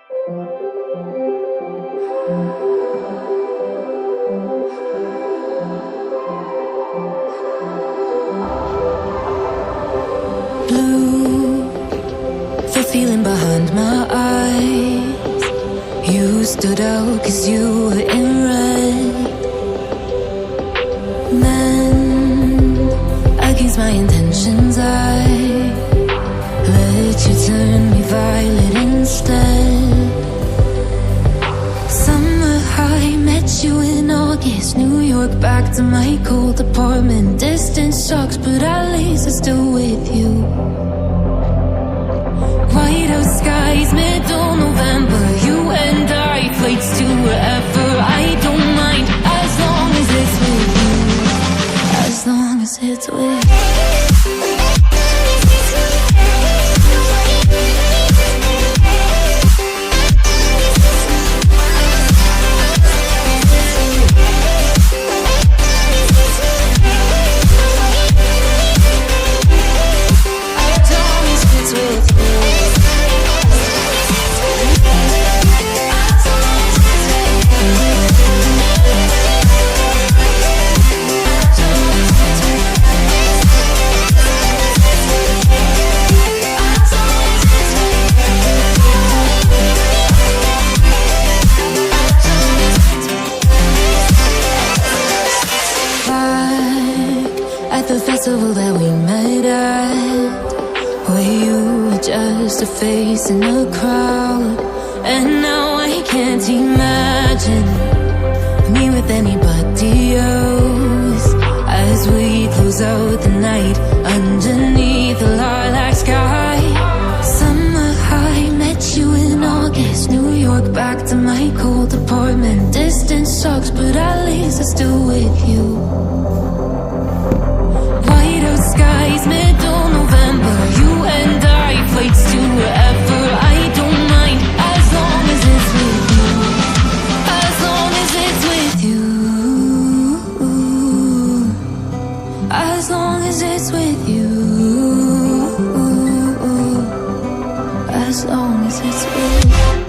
Blue, the feeling behind my eyes. You stood out 'cause you were in red. Then, against my intentions, I let you turn me violet instead. Summer high, met you in August. New York, back to my cold apartment. Distance sucks, but at least I'm still with you. Whiteout skies, middle November. You and I, flights to wherever. I don't mind, as long as it's with you. As long as it's with you. The festival that we met at, where you were just a face in a crowd. And now I can't imagine me with anybody else, as we close out the night underneath the lilac sky. Summer high, met you in August. New York, back to my cold apartment. Distance sucks, but at least I'm still with you. Whiteout skies, middle November. You and I, flights to wherever. I don't mind, as long as it's with you. As long as it's with you. As long as it's with you. As long as it's with you.